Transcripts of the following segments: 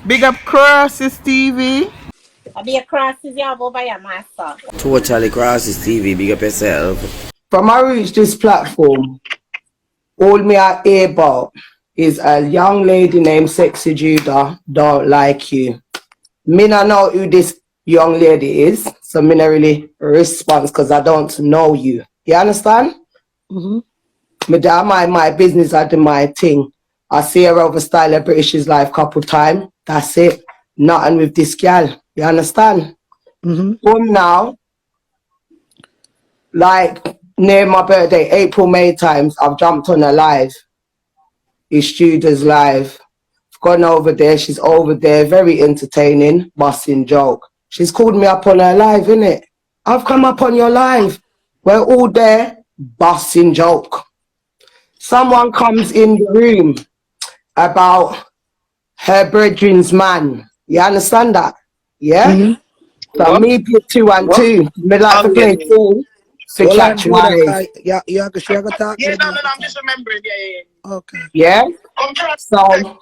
Big up Crosses TV. I be a crosses you have over your master. Totally crosses TV. Big up yourself. From I reach this platform, all me I hear about is a young lady named Sexy Judah don't like you. Me not know who this young lady is, so me not really respond because I don't know you. You understand? Me do my business, I do my thing. I see her over Style of British Life couple time. That's it. Nothing with this girl. You understand? Now, like near my birthday, April, May times, I've jumped on her live. It's Judah's live. I've gone over there. She's over there. Very entertaining. Busting joke. She's called me up on her live, innit? I've come up on your live. We're all there. Busting joke. Someone comes in the room about her brethren's man. You understand that? Yeah? So me put 2 and 2. Me like to play fool. To catch wise. Yeah, you can share the talk. Yeah, no, I'm just remembering. Yeah. Okay. Yeah? So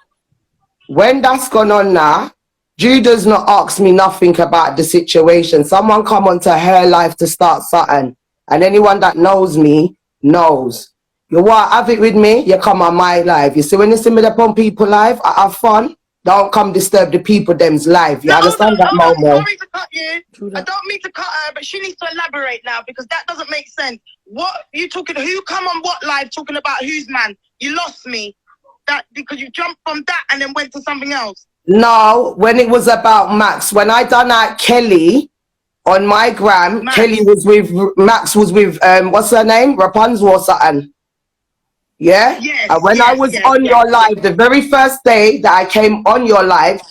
when that's gone on now, Judah's not asked me nothing about the situation. Someone come onto her life to start something. And anyone that knows me knows. You want to have it with me, you come on my live. You see, when you see me upon people live, I have fun. Don't come disturb the people them's live. You understand that, Momo? Sorry to cut you. I don't mean to cut her, but she needs to elaborate now because that doesn't make sense. What you talking? Who come on what live talking about whose man? You lost me. That because you jumped from that and then went to something else. No, when it was about Max, when I done that Kelly on my gram, Max. Kelly was with Max was with what's her name? Rapunzel or something. Yeah? Yes, And when I was on your live, the very first day that I came on your live,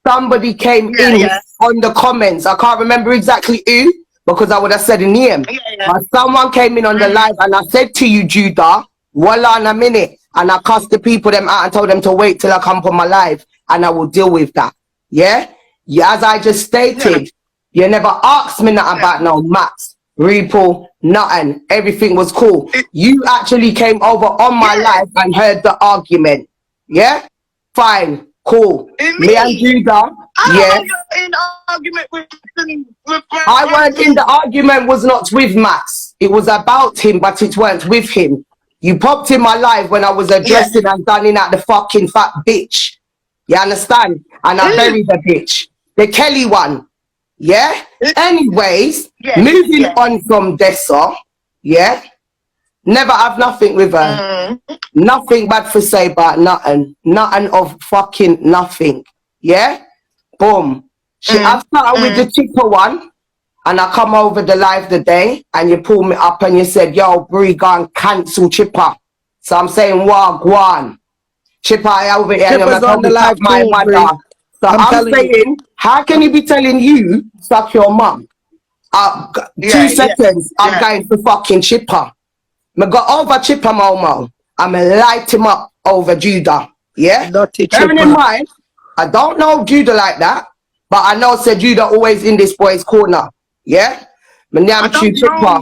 somebody came in on the comments. I can't remember exactly who, because I would have said a name. But someone came in on the live and I said to you, Judah, voila in a minute. And I cussed the people them out and told them to wait till I come on my live and I will deal with that. Yeah? As I just stated, you never asked me nothing about no Max. Repo, nothing. Everything was cool. You actually came over on my live and heard the argument. Yeah? Fine. Cool. Me and Judah. In argument with I weren't in the argument was not with Max. It was about him, but it weren't with him. You popped in my live when I was addressing and standing at the fucking fat bitch. You understand? And I buried the bitch. The Kelly one. Yeah? Anyways, moving on from Dessa, yeah? Never have nothing with her. Nothing bad for say about nothing. Nothing of fucking nothing. Yeah? Boom. She have started with the cheaper one, and I come over the live the day, and you pull me up and you said, yo, Bree, go and cancel Chipper. So I'm saying, wow, go on. Chipper, I over here, Chipper's and on the live my too, mother. Bree. So I'm saying, how can he be telling you, suck your mum? 2 seconds, I'm going to fucking Chipper. I got over Chipper, Momo. I'm going to light him up over Judah. Yeah? Bearing in mind, I don't know Judah like that, but I know said Judah always in this boy's corner. Yeah? My name Chipper.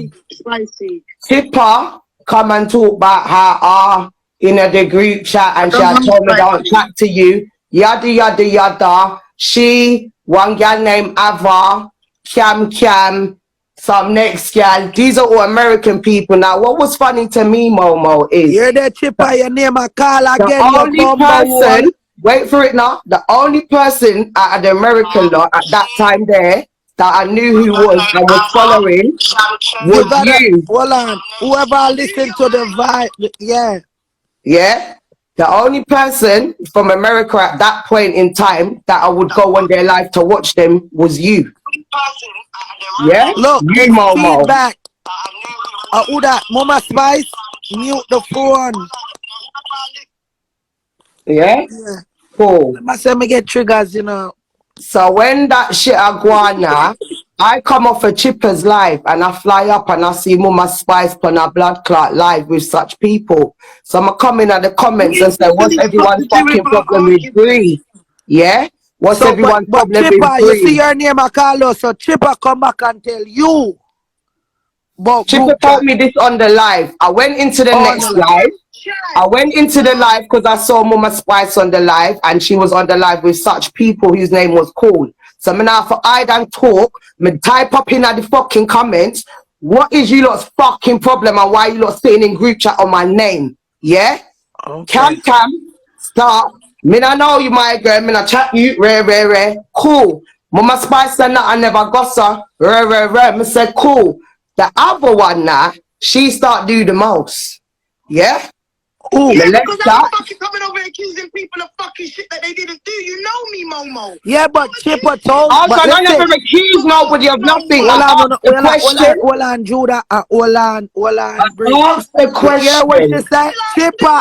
Chipper come and talk about her in the group chat and she told me don't chat to you. Yada, yada, yada. She, one girl named Ava, Cam, some next girl. These are all American people. Now, what was funny to me, Momo, is... You're the Chipper, your name I call again. The only person... Wait for it now. The only person at the American lot at that time there that I knew who was and was following was you. Hold on. Whoever listened to the vibe, Yeah? The only person from America at that point in time that I would go on their live to watch them was you. Yeah? Look, you, Momo. Feedback. Who that? Mama Spice, mute the phone. Yeah? Cool. I say me get triggers, you know. So when that shit I go on now, I come off a Chipper's live and I fly up and I see Mama Spice on a blood clot live with such people. So I'm coming at the comments and say, what's everyone's fucking problem with Bree? Yeah? What's everyone's problem Chipper, with Bree? you see your name I call us, so Chipper come back and tell you. Chipper told me this on the live. I went into the next live I went into the live because I saw Mama Spice on the live, and she was on the live with such people whose name was Cool. So I'm now for I don't talk, me type up in at the fucking comments, what is you lot's fucking problem and why you lot sitting in group chat on my name? Yeah? Okay. Cam, start. Me not know you, my girl, me not chat you, rare. Cool. Mama Spice said that I never gossa, rare. Me said cool. The other one now, she start do the most. Yeah? Ooh. Yeah, because I'm fucking coming over accusing people of fucking shit that they didn't do. You know me, Momo. Yeah, but Chipper told. Also, But I listen. never accuse nobody of nothing. Hold I on, asked the question. hold on, Judah. Hold on, Bree. I asked the Yeah, what she question. said? Chipper.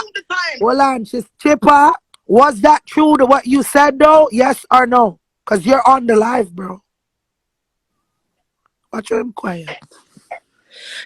Hold on, Chipper. Was that true to what you said though? Yes or no? Cause you're on the live, bro. Watch him quiet.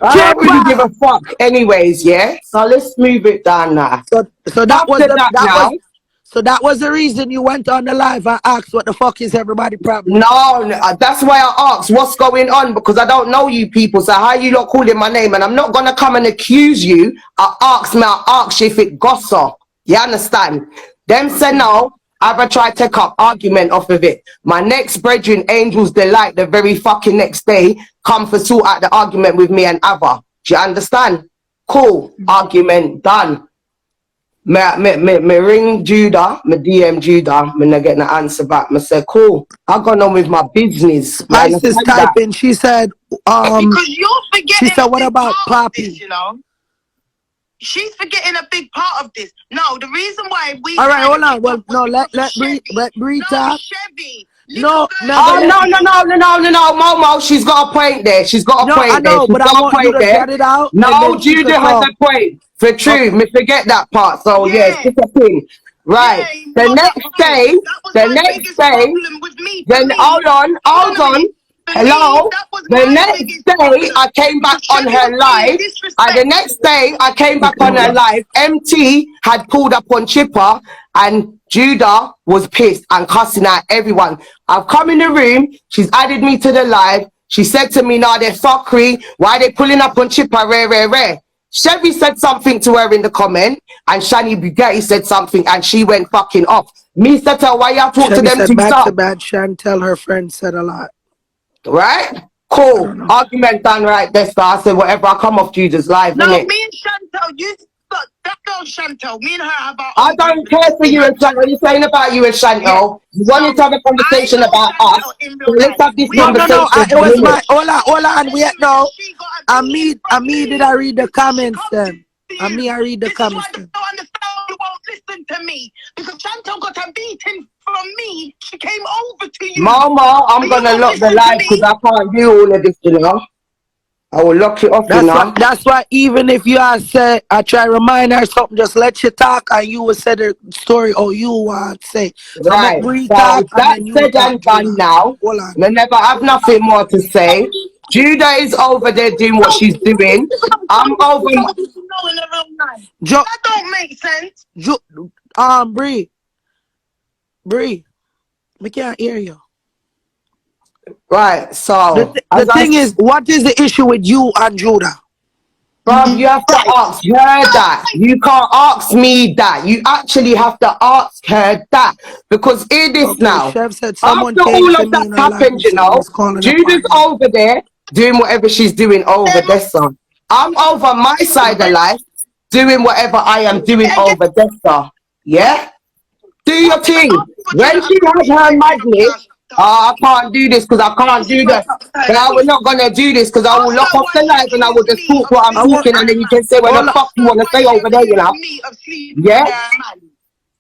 I don't really give a fuck anyways, yeah? So let's move it down now. So that was After the, that that now, was so that was the reason you went on the live and asked what the fuck is everybody problem? no, that's why I asked what's going on, because I don't know you people. So how you lot calling my name? And I'm not gonna come and accuse you. I asked you if it gossip. You understand? Them say no. I try to take up argument off of it. My next brethren, Angel's Delight, the very fucking next day, come for sort out the argument with me and Ava. Do you understand? Cool. Argument done. Me ring Judah, me DM Judah, me not get no answer back. Me say, cool. I gone on with my business. Spice is typing. She said, because you're forgetting. She said, what about Poppy? This, you know? She's forgetting a big part of this. No, the reason why we. All right, hold on. Well, no, let Bree talk. Chevy. No, no, Momo, she's got a point there. She's got a point I know, there. She's but I want you to get it out. No, Judah has a point. For true, me forget that part. So yes, it's a thing. Right. The next day, then hold on. Hello. The next day I came back on her live. And the next day I came back on her live. MT had pulled up on Chipper and Judah was pissed and cussing at everyone. I've come in the room. She's added me to the live. She said to me, nah, they're fuckery. Why they pulling up on Chipper? Rare. Chevy said something to her in the comment, and Shani Bugatti said something, and she went fucking off. Me said to her, why y'all talk to them said two back stuff? to back. Chantel, her friend, said a lot. Right? Cool. Argument done right there, so I said, whatever, I come off Judah's live, no, innit? me and Chantel, you got that girl Chantel, me and her have our I don't care for you and Chantel. You're saying about you and Chantel. You wanted to have a conversation about us. So let's have this conversation. No, it was my, hold on, wait, no. Me did I read the comments then? I read the comments then. I don't understand you won't listen to me. Because Chantel got a beating from me. She came over to you. Momo, I'm going to lock the live because I can't do all of this, you know. I will lock it off, That's why even if you are say, I try to remind her something, just let you talk and you will say the story or you want to say. So right. So that's said and done now. I never have nothing more to say. Judah is over there doing what she's doing. I'm over. That don't make sense. Bree, we can't hear you. Right, so the thing is, what is the issue with you and Judah? Bruv, you have to ask her that. You can't ask me that. You actually have to ask her that. Because hear this now. Chef said After all of that happened, you know, Judah's over there doing whatever she's doing over there, son. I'm over my side of life doing whatever I am doing over there, son. Yeah? Do your thing. When she has her madness, I can't do this because I can't do that. But we're not going to do this because I will lock off the live and I will just talk what I'm talking and then you can say what the fuck you want to say over there, you know. Yeah?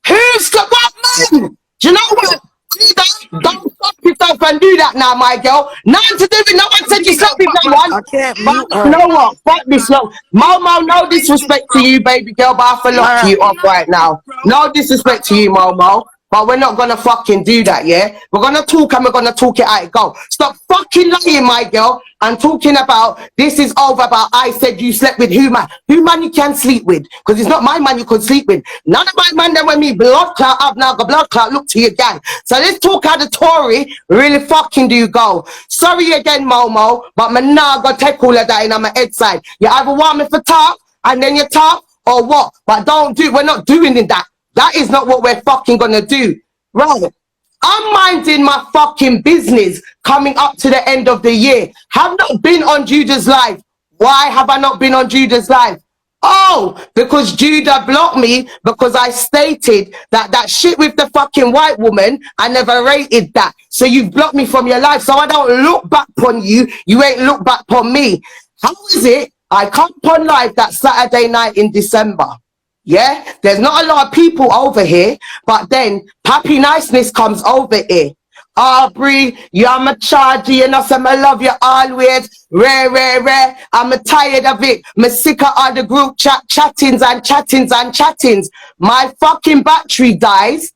Who's got what, man? Do you know what? Don't fuck yourself and do that now, my girl. Nothing to do with, no one said you slept with no one. I can't But you know what? Fuck this, no. Momo, no disrespect to you, baby girl, but I have to lock you off right now. No disrespect to you, Momo. But we're not gonna fucking do that, yeah? We're gonna talk and we're gonna talk it out. Go. Stop fucking lying, my girl, and talking about this is over about I said you slept with who man? Who man you can sleep with? Because it's not my man you could sleep with. None of my man that when me blood clot up now, got blood clot, look to your gang. So let's talk how the Tory really fucking do go. Sorry again, Momo, but man now gonna take all of that in on my head side. You either want me for talk and then you talk, or what? But we're not doing that. That is not what we're fucking gonna do. Right. I'm minding my fucking business coming up to the end of the year. Have not been on Judah's live. Why have I not been on Judah's live? Oh, because Judah blocked me because I stated that shit with the fucking white woman, I never rated that. So you've blocked me from your life. So I don't look back on you. You ain't look back on me. How is it I come on live that Saturday night in December? Yeah, there's not a lot of people over here, but then Pappy Niceness comes over here. Bree, you're my chargy, and I love you always. Rare. I'm tired of it. I'm sick of all the group chattings. My fucking battery dies.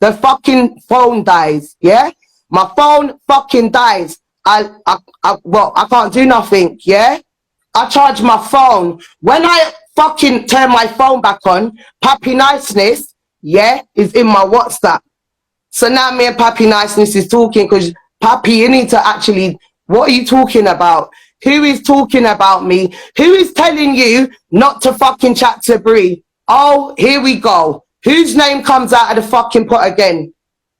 The fucking phone dies. Yeah, my phone fucking dies. I can't do nothing. Yeah, I charge my phone. When I fucking turn my phone back on, Pappy Niceness, yeah, is in my WhatsApp. So now me and Pappy Niceness is talking because Pappy, you need to actually, what are you talking about? Who is talking about me? Who is telling you not to fucking chat to Bree? Oh, here we go. Whose name comes out of the fucking pot again?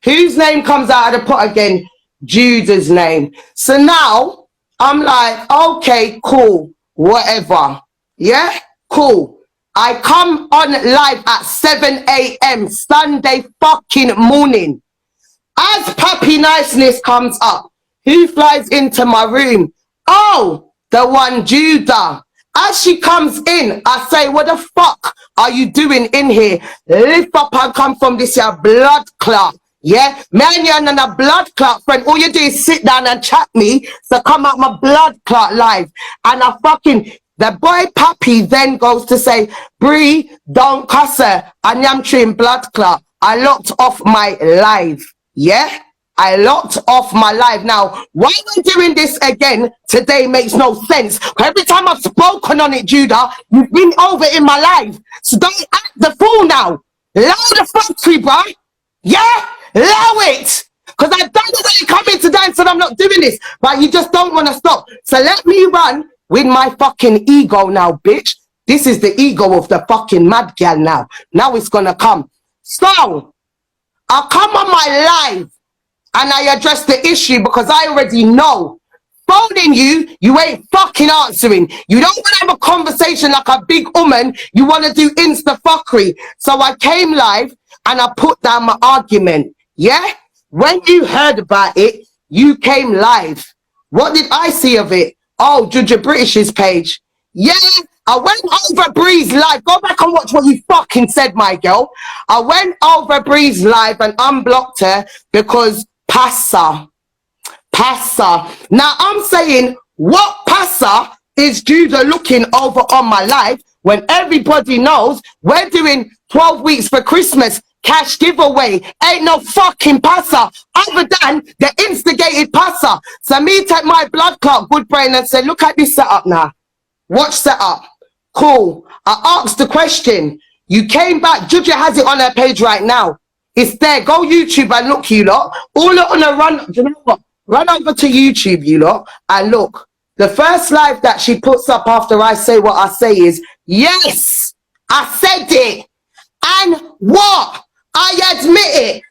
Whose name comes out of the pot again? Judah's name. So now I'm like, okay, cool, whatever. Yeah, cool. I come on live at 7 a.m. Sunday fucking morning. As Pappy Niceness comes up, who flies into my room? Oh, the one Judah. As she comes in, I say, what the fuck are you doing in here? Lift up and come from this here blood clot. Yeah, man, you're not a blood clot friend. All you do is sit down and chat me. So come out my blood clot live. And I fucking, the boy Pappy then goes to say, Bree, don't cuss her. I am train blood clot. I locked off my live. Yeah, I locked off my live. Now, why we're doing this again today makes no sense. Every time I've spoken on it, Judah, you've been over in my live. So don't act the fool now. Allow the factory, bruh. Yeah, allow it. Because I've done the way you come in today and said I'm not doing this. But you just don't want to stop. So let me run with my fucking ego now, bitch. This is the ego of the fucking mad gal now. Now it's going to come. So, I'll come on my live and I address the issue because I already know. Phoning you, you ain't fucking answering. You don't want to have a conversation like a big woman. You want to do insta fuckery. So I came live and I put down my argument. Yeah? When you heard about it, you came live. What did I see of it? Oh, Judge British's page. Yeah, I went over Bree's live. Go back and watch what you fucking said, my girl. I went over Bree's live and unblocked her because Passa. Now I'm saying, what Passa is Judah looking over on my live when everybody knows we're doing 12 weeks for Christmas cash giveaway? Ain't no fucking Passa other than the instigated Passa. So me take my blood clot good brain and say, look at this setup now. Watch setup. Cool. I asked the question. You came back. Juju has it on her page right now. It's there. Go YouTube and look, you lot. All on a run. Do you know what? Run over to YouTube, you lot, and look. The first live that she puts up after I say what I say is, yes, I said it. And what? I admit it.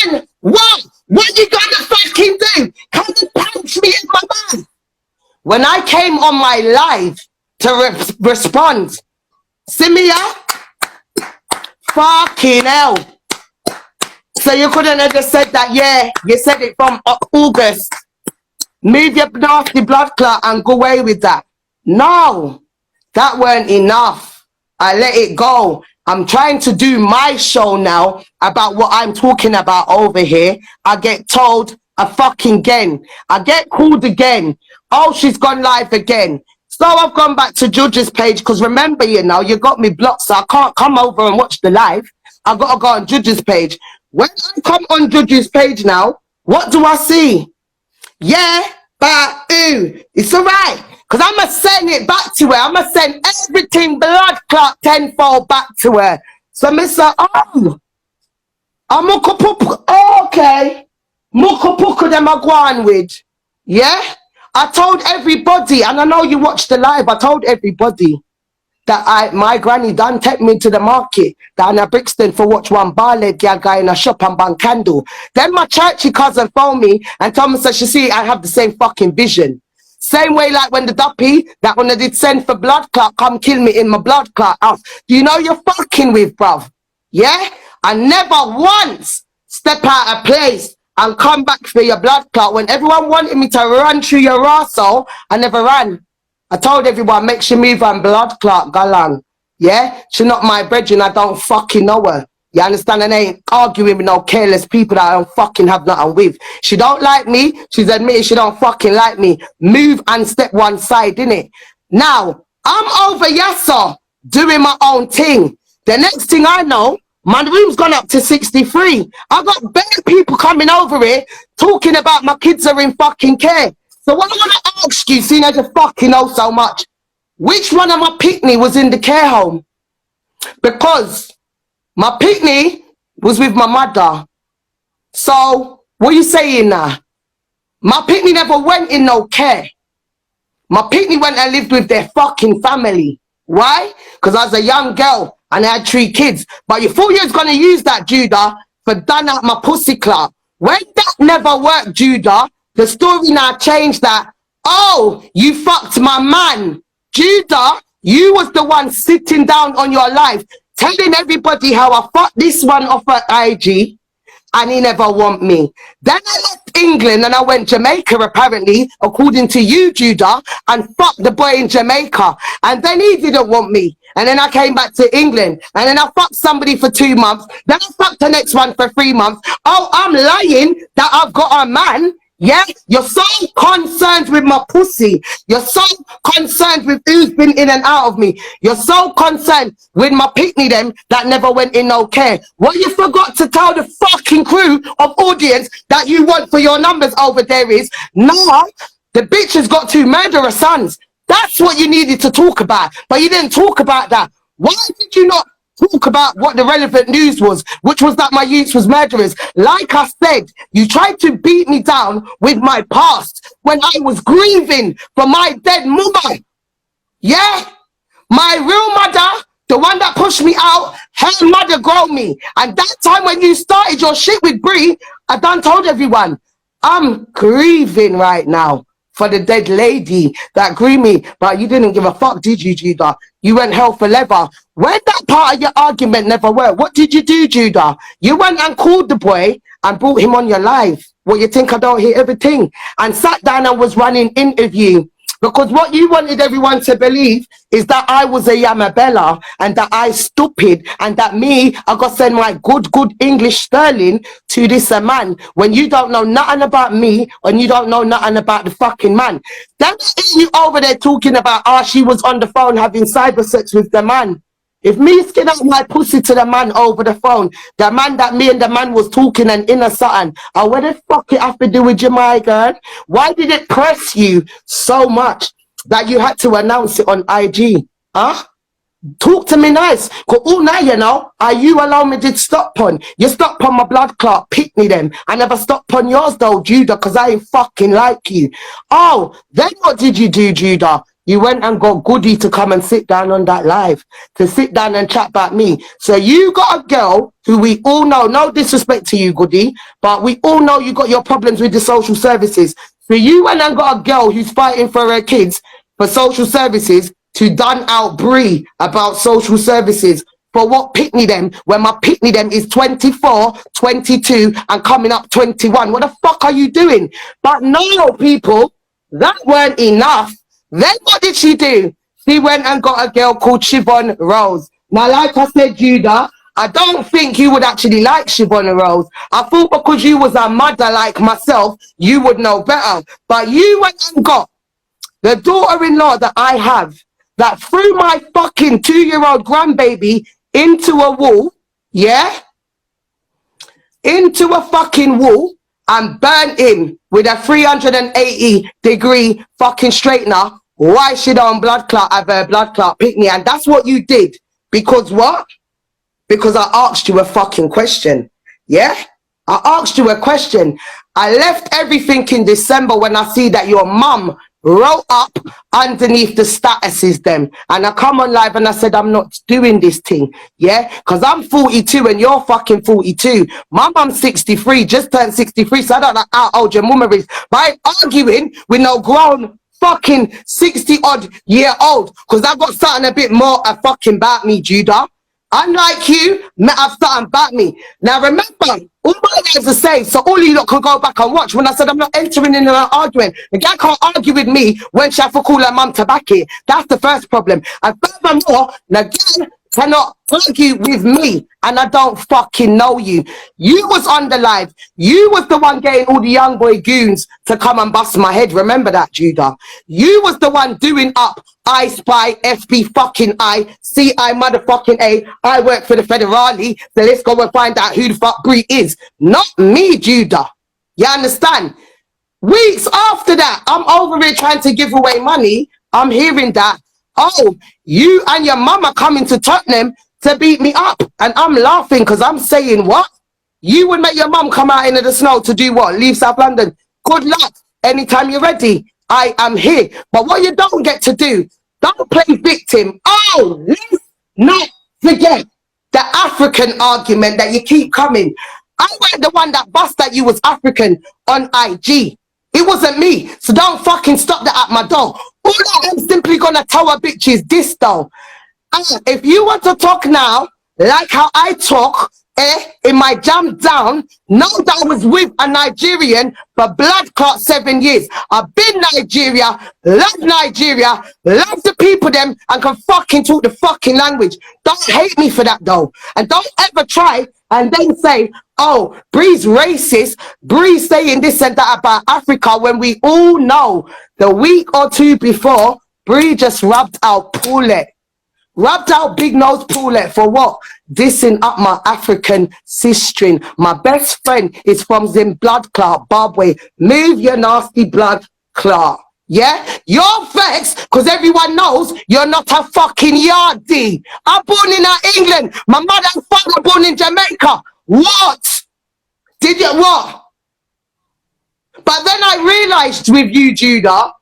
And what? What you gonna fucking do? Come and punch me in my mouth. When I came on my live to respond, Simia, fucking hell. So you couldn't have just said that, yeah, you said it from August. Move your nasty blood clot and go away with that. No, that weren't enough. I let it go. I'm trying to do my show now about what I'm talking about over here. I get told a fucking again. I get called again. Oh, she's gone live again. So I've gone back to Judge's page because remember, you know, you got me blocked, so I can't come over and watch the live. I got to go on Judge's page. When I come on Judge's page now, what do I see? Yeah, but it's all right. Because I'm going to send it back to her. I'm going to send everything blood clot tenfold back to her. So I say, oh, I'm okay. Mukapuka them I go on with. Yeah? I told everybody, and I know you watched the live, I told everybody that my granny done take me to the market down at Brixton for watch one bar-led girl guy in a shop and bun candle. Then my churchy cousin phoned me and told me, so she see I have the same fucking vision. Same way like when the duppy, that when I did send for blood clot, come kill me in my blood clot house. Do you know you're fucking with, bruv? Yeah? I never once step out of place and come back for your blood clot. When everyone wanted me to run through your arsehole, I never ran. I told everyone, make sure move and blood clot, galang. Yeah? She not my brethren, I don't fucking know her. You understand? And I ain't arguing with no careless people that I don't fucking have nothing with. She don't like me. She's admitted she don't fucking like me. Move and step one side, innit? Now, I'm over Yassa doing my own thing. The next thing I know, my room's gone up to 63. I got better people coming over here talking about my kids are in fucking care. So what I want to ask you, seeing as you fucking know so much, which one of my pitney was in the care home? Because my pitney was with my mother. So, what are you saying now? My pitney never went in no care. My pitney went and lived with their fucking family. Why? Because I was a young girl and I had 3 kids. But you thought you was going to use that, Judah, for done out my pussy club. When that never worked, Judah, the story now changed that, oh, you fucked my man. Judah, you was the one sitting down on your life telling everybody how I fucked this one off at IG and he never want me. Then I left England and I went Jamaica, apparently, according to you, Judah, and fucked the boy in Jamaica. And then he didn't want me. And then I came back to England and then I fucked somebody for 2 months. Then I fucked the next one for 3 months. Oh, I'm lying that I've got a man. Yeah, you're so concerned with my pussy. You're so concerned with who's been in and out of me. You're so concerned with my pitney them that never went in no care. What you forgot to tell the fucking crew of audience that you want for your numbers over there is, now the bitch has got 2 murderous sons. That's what you needed to talk about. But you didn't talk about that. Why did you not talk about what the relevant news was, which was that my youth was murderers? Like I said, you tried to beat me down with my past when I was grieving for my dead mother. Yeah? My real mother, the one that pushed me out, her mother grown me. And that time when you started your shit with Bree, I done told everyone, I'm grieving right now for the dead lady that grieved me. But you didn't give a fuck, did you, Judah? You went hell for leather. When that part of your argument never worked, what did you do, Judah? You went and called the boy and brought him on your live. What, you think I don't hear everything? And sat down and was running interview. Because what you wanted everyone to believe is that I was a Yamabella and that I stupid and that me, I got to send my good English sterling to this man when you don't know nothing about me and you don't know nothing about the fucking man. That's you over there talking about, she was on the phone having cyber sex with the man. If me skin out my pussy to the man over the phone, the man that me and the man was talking and in a something, what the fuck it have to do with you, my girl? Why did it press you so much that you had to announce it on IG? Huh? Talk to me nice. Cause all now, you know, you alone me did stop on. You stopped on my blood clot, pick me them. I never stopped on yours though, Judah, cause I ain't fucking like you. Oh, then what did you do, Judah? You went and got Goody to come and sit down on that live, to sit down and chat about me. So you got a girl who we all know, no disrespect to you, Goody, but we all know you got your problems with the social services. So you went and got a girl who's fighting for her kids for social services to done out Bree about social services. For what pitney them when my pitney them is 24, 22 and coming up 21? What the fuck are you doing? But no, people, that weren't enough. Then what did she do? She went and got a girl called Siobhan Rose. Now, like I said, Judah, I don't think you would actually like Siobhan Rose. I thought because you was a mother like myself, you would know better. But you went and got the daughter-in-law that I have that threw my fucking 2-year-old grandbaby into a wall, yeah? Into a fucking wall and burnt him with a 380-degree fucking straightener. Why she don't blood clot have her blood clot pick me? And that's what you did. Because what? Because I asked you a fucking question. Yeah? I asked you a question. I left everything in December when I see that your mum wrote up underneath the statuses them, and I come on live and I said I'm not doing this thing, yeah, because I'm 42 and you're fucking 42. My mum's 63, just turned 63, so I don't know how old your mama is, but I'm arguing with no grown fucking 60 odd year old, because I got something a bit more fucking about me, Judah. Unlike you, have something about me. Now remember, all my lives are saved, so all of you lot can go back and watch. When I said I'm not entering in an argument, the guy can't argue with me when she have to call her mum tobacco. That's the first problem. And furthermore, the guy cannot argue with me, and I don't fucking know you. You was on the live. You was the one getting all the young boy goons to come and bust my head. Remember that, Judah? You was the one doing up I Spy, FB fucking I, CI motherfucking A. I work for the Federale, so let's go and find out who the fuck Bree is. Not me, Judah. You understand? Weeks after that, I'm over here trying to give away money. I'm hearing that, oh, you and your mama coming to Tottenham to beat me up. And I'm laughing because I'm saying, what? You would make your mum come out into the snow to do what? Leave South London. Good luck. Anytime you're ready, I am here. But what you don't get to do, don't play victim. Oh, let's not forget the African argument that you keep coming. I wasn't the one that bust that you was African on IG. It wasn't me. So don't fucking stop that at my door. All I am simply gonna tell a bitch is this though. If you want to talk now, like how I talk, in my jam down, know that I was with a Nigerian for blood clot 7 years. I've been Nigeria, love the people them, and can fucking talk the fucking language. Don't hate me for that though. And don't ever try and then say, oh, Bree's racist, Bree's saying this and that about Africa, when we all know the week or two before, Bree just rubbed out Paulette. Rubbed out big nose Paulette for what? Dissing up my African sister. My best friend is from blood clot, Zimbabwe. Move your nasty blood clot. Yeah? You're vexed because everyone knows you're not a fucking yardie. I'm born in England. My mother and father born in Jamaica. What? Did you what? But then I realized with you, Judah,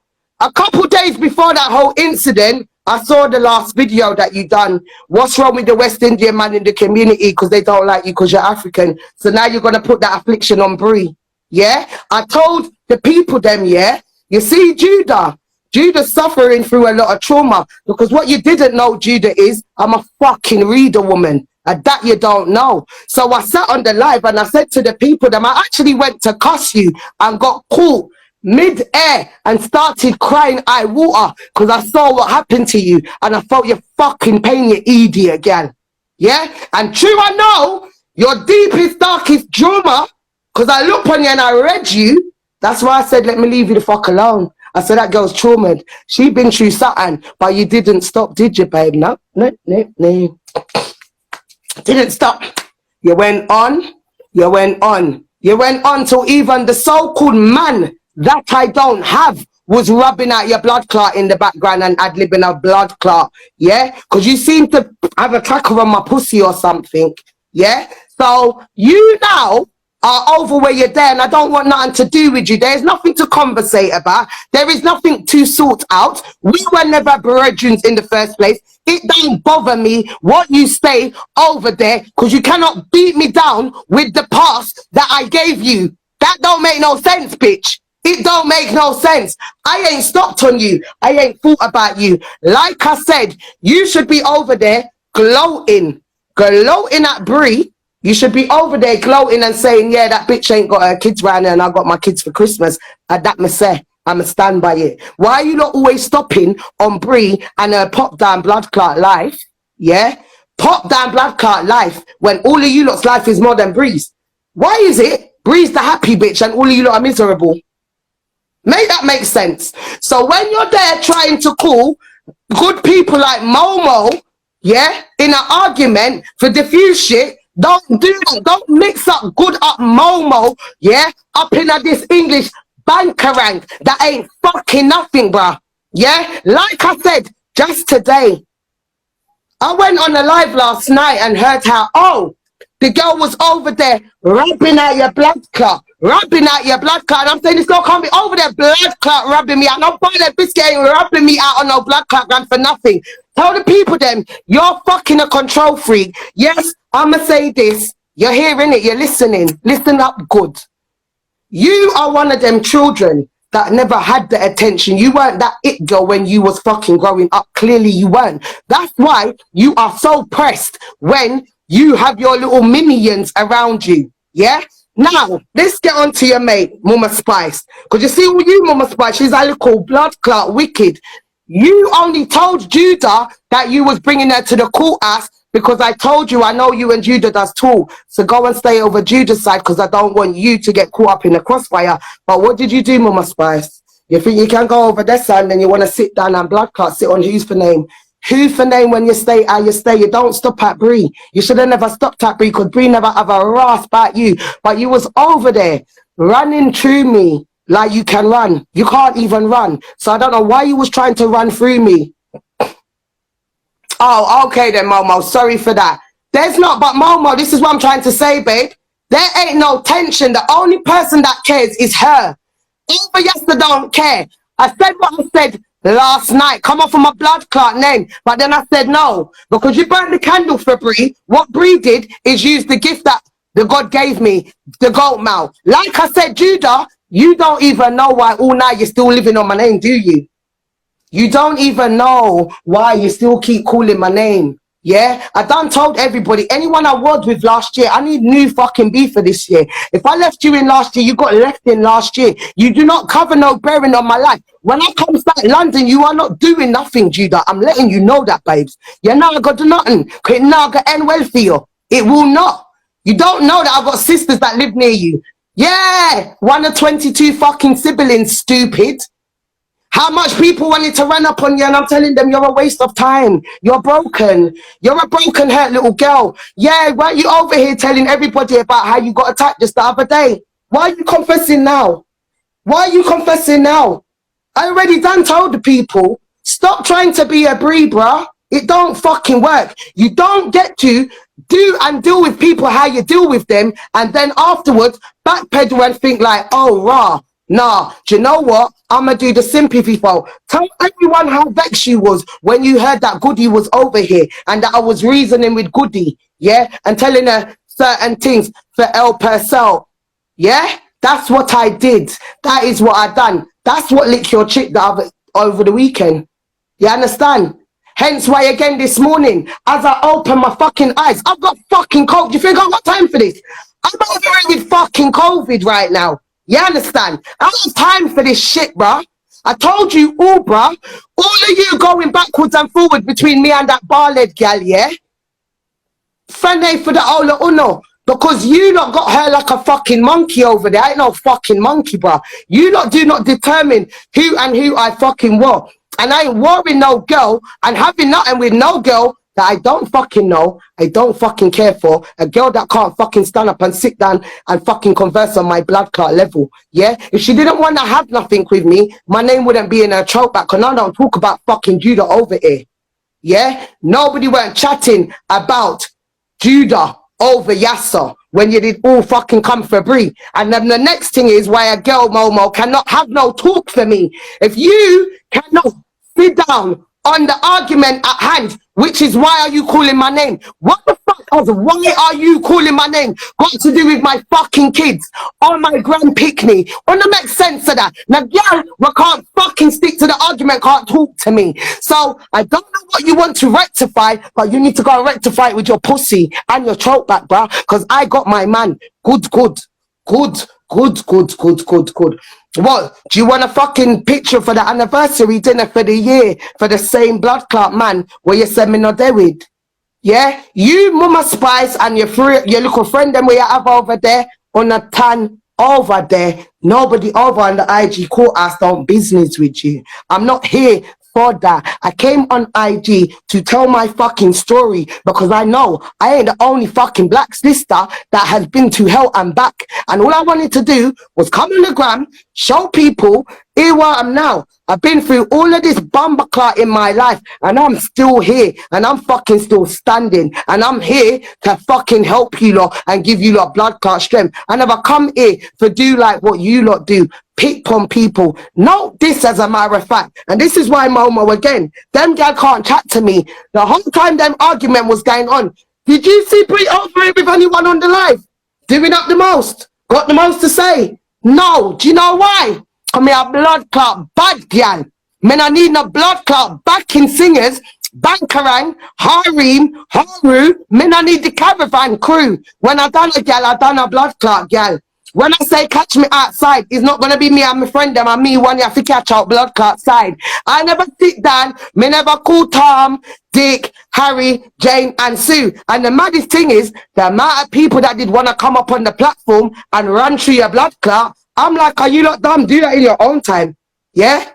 a couple days before that whole incident, I saw the last video that you done. What's wrong with the West Indian man in the community because they don't like you because you're African? So now you're going to put that affliction on Bree. Yeah? I told the people them, yeah? You see, Judah's suffering through a lot of trauma because what you didn't know, Judah, is I'm a fucking reader woman. And that you don't know. So I sat on the live and I said to the people them, I actually went to cuss you and got caught mid-air and started crying eye water because I saw what happened to you and I felt your fucking pain, you idiot again. Yeah? And true, I know your deepest, darkest drama because I looked on you and I read you. That's why I said, let me leave you the fuck alone. I said, that girl's traumatized. She been through something, but you didn't stop, did you, babe? No. Didn't stop. You went on till even the so-called man that I don't have was rubbing out your blood clot in the background and ad-libbing a blood clot, yeah? Because you seem to have a tracker on my pussy or something, yeah? So you now are over where you're there and I don't want nothing to do with you. There's nothing to conversate about. There is nothing to sort out. We were never brethren in the first place. It don't bother me what you say over there because you cannot beat me down with the past that I gave you. That don't make no sense, bitch. It don't make no sense. I ain't stopped on you. I ain't thought about you. Like I said, you should be over there gloating at Bree. You should be over there gloating and saying, yeah, that bitch ain't got her kids round there and I got my kids for Christmas. And that me say, I'ma stand by it. Why are you not always stopping on Bree and her pop down blood clot life? Yeah? Pop down blood clot life when all of you lot's life is more than Bree's. Why is it Bree's the happy bitch and all of you lot are miserable? Make that make sense. So when you're there trying to call good people like Momo, yeah, in an argument for diffuse shit, don't do that. Don't mix up good up Momo, yeah, up in this English bankerang that ain't fucking nothing, bruh. Yeah, like I said, just today, I went on a live last night and heard how, oh, the girl was over there rubbing out your blood clot, rubbing out your blood clot. I'm saying this girl can't be over there blood clot rubbing me out. No boy that biscuit ain't rubbing me out on no blood clot gun for nothing. Tell the people then, you're fucking a control freak. Yes, I'ma say this. You're hearing it, you're listening. Listen up good. You are one of them children that never had the attention. You weren't that it girl when you was fucking growing up. Clearly you weren't. That's why you are so pressed when you have your little minions around you. Yeah? Now, let's get on to your mate, Mama Spice. Because you see with you, Mama Spice, she's a little blood clot, wicked. You only told Judah that you was bringing her to the courthouse because I told you I know you and Judah does talk. So go and stay over Judah's side because I don't want you to get caught up in the crossfire. But what did you do, Mama Spice? You think you can go over their side and then you want to sit down and blood clot, sit on who's for name? Who for name when you stay how you stay? You don't stop at Bree. You should have never stopped at Bree because Bree never have a rasp at you. But you was over there running through me like you can run. You can't even run. So I don't know why you was trying to run through me. Oh, okay then, Momo. Sorry for that. There's not, but Momo, this is what I'm trying to say, babe. There ain't no tension. The only person that cares is her. Even yesterday don't care. I said what I said last night. Come off of my blood clot name. But then I said no. Because you burned the candle for Bree. What Bree did is use the gift that the God gave me, the goat mouth. Like I said, Judah, you don't even know why all night you're still living on my name, do you? You don't even know why you still keep calling my name. Yeah, I done told everybody, anyone I was with last year, I need new fucking beef for this year. If I left you in last year, you got left in last year. You do not cover no bearing on my life. When I come back London, you are not doing nothing, Judah. I'm letting you know that, babes. You're not gonna do nothing. It not gonna end well for you. It will not. You don't know that I've got sisters that live near you. Yeah, one of 22 fucking siblings, stupid. How much people wanted to run up on you and I'm telling them you're a waste of time. You're broken. You're a broken hurt little girl. Yeah, why are you over here telling everybody about how you got attacked just the other day? Why are you confessing now? Why are you confessing now? I already done told the people, stop trying to be a Bree, bruh. It don't fucking work. You don't get to do and deal with people how you deal with them and then afterwards backpedal and think like, oh, rah. Nah, do you know what? I'ma do the sympathy vote. Tell everyone how vexed you was when you heard that Goody was over here and that I was reasoning with Goody, yeah? And telling her certain things for El Purcell, yeah? That's what I did. That is what I done. That's what licked your chick over the weekend. You understand? Hence why again this morning, as I open my fucking eyes, I've got fucking COVID. Do you think I've got time for this? I'm over here with fucking COVID right now. You understand? I don't have time for this shit, bruh. I told you all, bruh. All of you going backwards and forward between me and that bar-led gal, yeah? Friendly for the Ola Uno. Because you lot got her like a fucking monkey over there. I ain't no fucking monkey, bruh. You lot do not determine who and who I fucking want. And I ain't worrying no girl and having nothing with no girl that I don't fucking know, I don't fucking care for, a girl that can't fucking stand up and sit down and fucking converse on my blood clot level, yeah? If she didn't want to have nothing with me, my name wouldn't be in her throat back, because I don't talk about fucking Judah over here, yeah? Nobody weren't chatting about Judah over Yasser when you did all fucking come for Bree. And then the next thing is why a girl, Momo, cannot have no talk for me. If you cannot sit down on the argument at hand, which is why are you calling my name? What the fuck else? Why are you calling my name? Got to do with my fucking kids or my grand picnic? Want to make sense of that? Now, girl, we can't fucking stick to the argument, can't talk to me. So I don't know what you want to rectify, but you need to go and rectify it with your pussy and your throat back, bruh. Because I got my man. Good. What? Do you want a fucking picture for the anniversary dinner for the year for the same blood clot man where you send me no there with? Yeah? You, Mama Spice, and your little friend them where you have over there on a tan over there. Nobody over on the IG courthouse don't business with you. I'm not here for that. I came on IG to tell my fucking story because I know I ain't the only fucking black sister that has been to hell and back. And all I wanted to do was come on the gram, show people Here what I'm now. I've been through all of this bomber clot in my life, and I'm still here, and I'm fucking still standing, and I'm here to fucking help you lot and give you lot blood clot strength. I never come here for do like what you lot do, pick on people. Note this as a matter of fact, and this is why Momo again, them gal can't chat to me. The whole time them argument was going on, did you see Bree over it with anyone on the live? Doing up the most, got the most to say? No, do you know why? Me a blood clot bad gal. Men I need no blood clot backing singers, Bankarang, Harim, Haru. Men I need the caravan crew. When I done a gal, I done a blood clot gal. When I say catch me outside, it's not gonna be me and my friend them and me one you have to catch out blood clot side. I never sit down, me never call Tom, Dick, Harry, Jane and Sue. And the maddest thing is, the amount of people that did want to come up on the platform and run through your blood clot, I'm like, are you lot dumb? Do that in your own time. Yeah?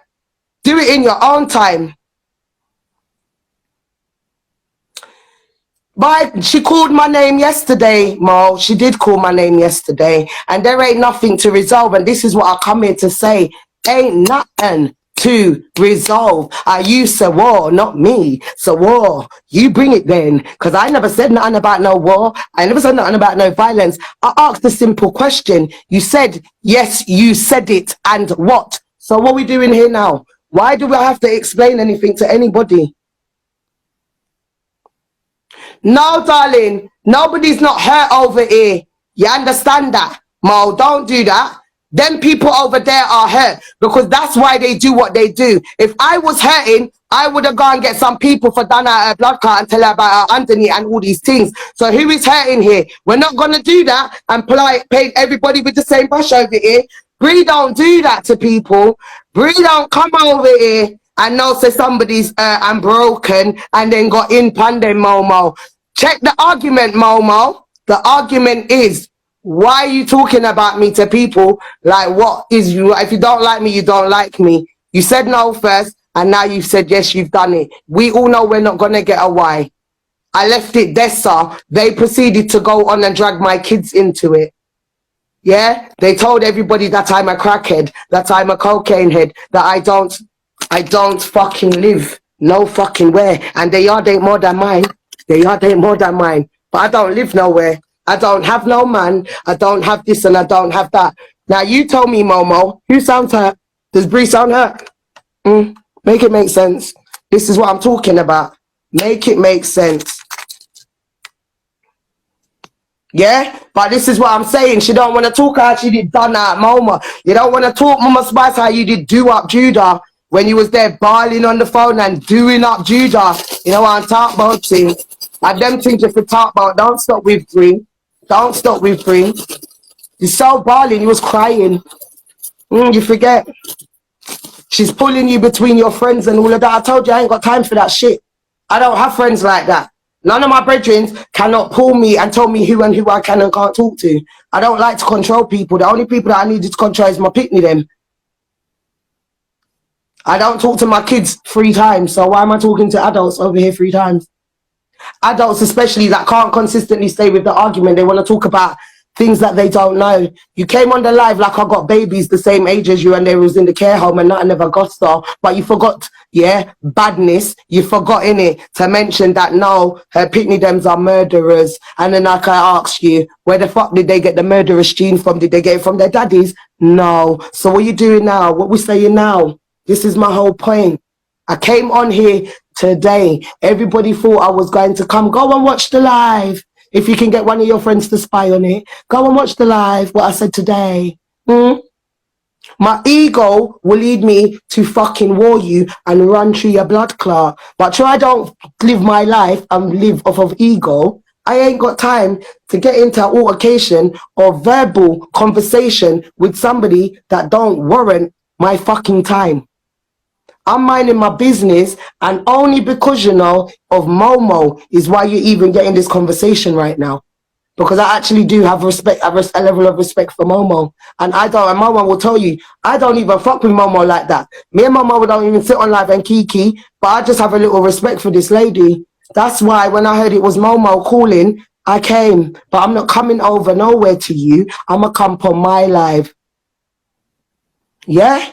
Do it in your own time. But she called my name yesterday, Mo. She did call my name yesterday. And there ain't nothing to resolve. And this is what I come here to say. Ain't nothing to resolve. You say war, not me. So war, you bring it then. Because I never said nothing about no war. I never said nothing about no violence. I asked a simple question. You said, yes, you said it. And what? So what are we doing here now? Why do we have to explain anything to anybody? No, darling, nobody's not hurt over here. You understand that? Mo, don't do that. Them people over there are hurt because that's why they do what they do. If I was hurting, I would have gone and get some people for done her blood clot and tell her about her Anthony and all these things. So who is hurting here? We're not going to do that and paint everybody with the same brush over here. Bree don't do that to people. Bree don't come over here and know say somebody's and broken and then got in pandem Momo. Check the argument, Momo. The argument is, why are you talking about me to people? Like, what is you? If you don't like me, you don't like me. You said no first, and now you've said yes, you've done it. We all know we're not going to get a why. I left it there, sir. They proceeded to go on and drag my kids into it. Yeah? They told everybody that I'm a crackhead, that I'm a cocaine head, that I don't fucking live no fucking where. And they ain't more than mine. They ain't more than mine. But I don't live nowhere. I don't have no man. I don't have this and I don't have that. Now you tell me, Momo, who sounds hurt? Does Bree sound hurt? Make it make sense. This is what I'm talking about. Make it make sense. Yeah? But this is what I'm saying. She don't want to talk how she did done that, Momo. You don't want to talk, Mama Spice, how you did do up Judah when you was there bawling on the phone and doing up Judah. You know what I'm talking about, thing. And them things if you talk about, don't stop with Bree. Don't stop with Bree. You're so bawling, you was crying. You forget. She's pulling you between your friends and all of that. I told you I ain't got time for that shit. I don't have friends like that. None of my brethren cannot pull me and tell me who and who I can and can't talk to. I don't like to control people. The only people that I need to control is my pickney them. I don't talk to my kids 3 times, so why am I talking to adults over here 3 times? Adults especially that can't consistently stay with the argument. They want to talk about things that they don't know. You came on the live like I got babies the same age as you and they was in the care home and nothing never got so. But you forgot, yeah, badness. You forgot in it to mention that no, her pitney dems are murderers. And then like I asked you, where the fuck did they get the murderous gene from? Did they get it from their daddies? No. So what are you doing now? What we saying now? This is my whole point. I came on here today. Everybody thought I was going to come. Go and watch the live. If you can get one of your friends to spy on it, go and watch the live, what I said today. My ego will lead me to fucking war you and run through your blood clot. But try don't live my life and live off of ego. I ain't got time to get into an altercation or verbal conversation with somebody that don't warrant my fucking time. I'm minding my business, and only because, you know, of Momo is why you're even getting this conversation right now. Because I actually do have respect, a level of respect for Momo. And I don't, and Momo will tell you, I don't even fuck with Momo like that. Me and Momo don't even sit on live and kiki, but I just have a little respect for this lady. That's why when I heard it was Momo calling, I came. But I'm not coming over nowhere to you. I'm going to come on my live. Yeah?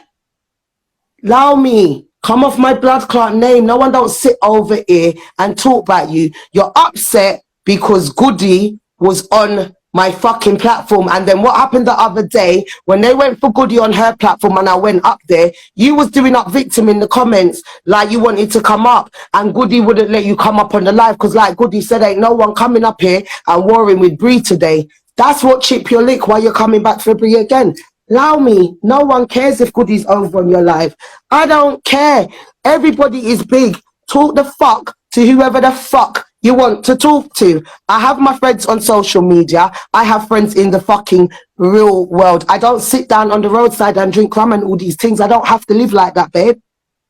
Allow me. Come off my blood clot name. No one don't sit over here and talk about you. You're upset because Goody was on my fucking platform. And then what happened the other day when they went for Goody on her platform and I went up there, you was doing up victim in the comments like you wanted to come up and Goody wouldn't let you come up on the live because like Goody said, ain't no one coming up here and warring with Bree today. That's what chip your lick while you're coming back for Bree again. Allow me. No one cares if Goody's over on your life. I don't care. Everybody is big. Talk the fuck to whoever the fuck you want to talk to. I have my friends on social media. I have friends in the fucking real world. I don't sit down on the roadside and drink rum and all these things. I don't have to live like that, babe.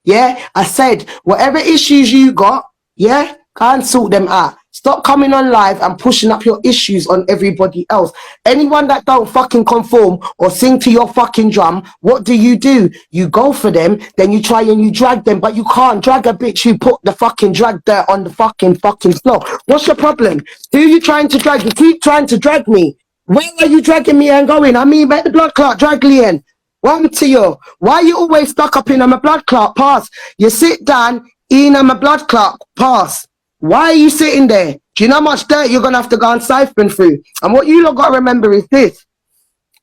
Yeah, I said, whatever issues you got, yeah, can't sort them out. Stop coming on live and pushing up your issues on everybody else. Anyone that don't fucking conform or sing to your fucking drum, what do? You go for them, then you try and you drag them, but you can't drag a bitch who put the fucking drag dirt on the fucking floor. What's your problem? Who are you trying to drag? You keep trying to drag me. Where are you dragging me and going? I mean, make the blood clot, drag Leanne. One to you. Why you always stuck up in a blood clot? Pass. You sit down in a blood clot. Pass. Why are you sitting there? Do you know how much dirt you're going to have to go and siphon through? And what you lot got to remember is this.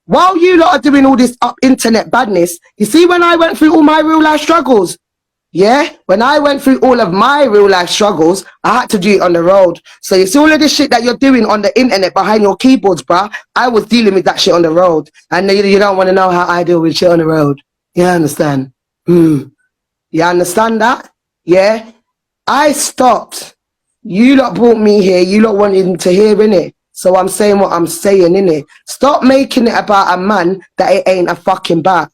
While you lot are doing all this up internet badness, you see when I went through all my real life struggles, yeah? When I went through all of my real life struggles, I had to do it on the road. So you see all of this shit that you're doing on the internet behind your keyboards, bruh, I was dealing with that shit on the road. And you don't want to know how I deal with shit on the road. You understand? You understand that? Yeah? I stopped. You lot brought me here. You lot wanted to hear, innit? So I'm saying what I'm saying, innit? Stop making it about a man that it ain't a fucking bat.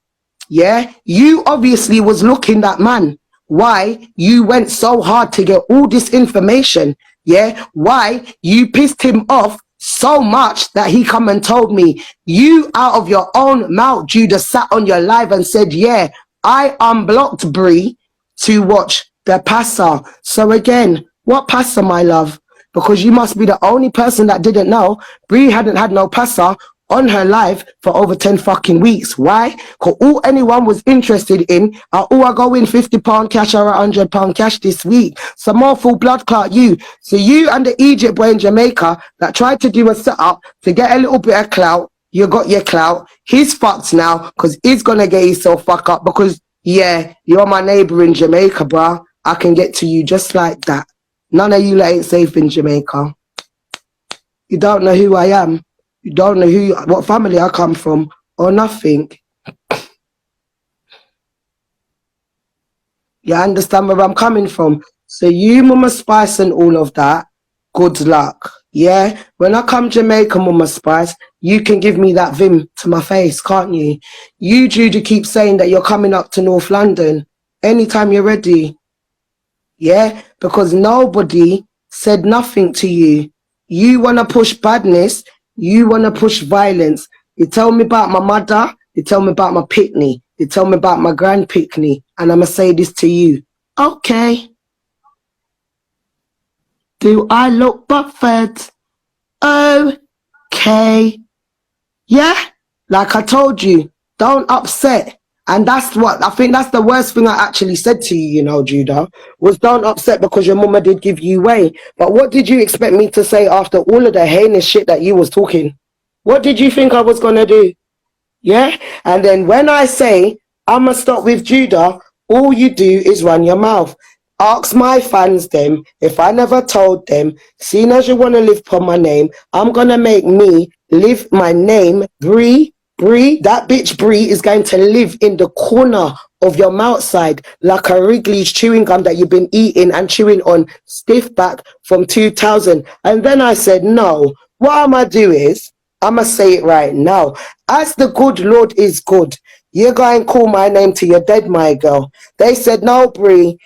Yeah? You obviously was looking that man. Why you went so hard to get all this information? Yeah? Why you pissed him off so much that he come and told me, you out of your own mouth, Judah, sat on your live and said, yeah, I unblocked Bree to watch the passer. So again, what passer, my love? Because you must be the only person that didn't know. Bree hadn't had no passer on her live for over 10 fucking weeks. Why? Because all anyone was interested in are, oh, I go in £50 cash or £100 cash this week. Some more full blood clot you. So you and the Egypt boy in Jamaica that tried to do a setup to get a little bit of clout, you got your clout. He's fucked now because he's going to get himself fucked up because, yeah, you're my neighbor in Jamaica, bruh. I can get to you just like that. None of you ain't safe in Jamaica. You don't know who I am. You don't know what family I come from or nothing. You understand where I'm coming from? So you, Mama Spice and all of that, good luck. Yeah? When I come Jamaica, Mama Spice, you can give me that vim to my face, can't you? You, Judy, keep saying that you're coming up to North London anytime you're ready. Yeah, because nobody said nothing to you. You want to push badness. You want to push violence. You tell me about my mother. You tell me about my picnic. You tell me about my grand picnic. And I'm going to say this to you. Okay. Do I look buffeted? Okay. Yeah, like I told you, don't upset. And that's what, I think that's the worst thing I actually said to you, you know, Judah, was don't upset because your mama did give you way. But what did you expect me to say after all of the heinous shit that you was talking? What did you think I was going to do? Yeah? And then when I say I'm going to stop with Judah, all you do is run your mouth. Ask my fans them, if I never told them, seeing as you want to live upon my name, I'm going to make me live my name, Bree, that bitch Bree is going to live in the corner of your mouth side like a Wrigley's chewing gum that you've been eating and chewing on stiff back from 2000. And then I said, no, what I'm going to do is, I'm going to say it right now. As the good Lord is good, you're going to call my name to your dead, my girl. They said, no, Bree,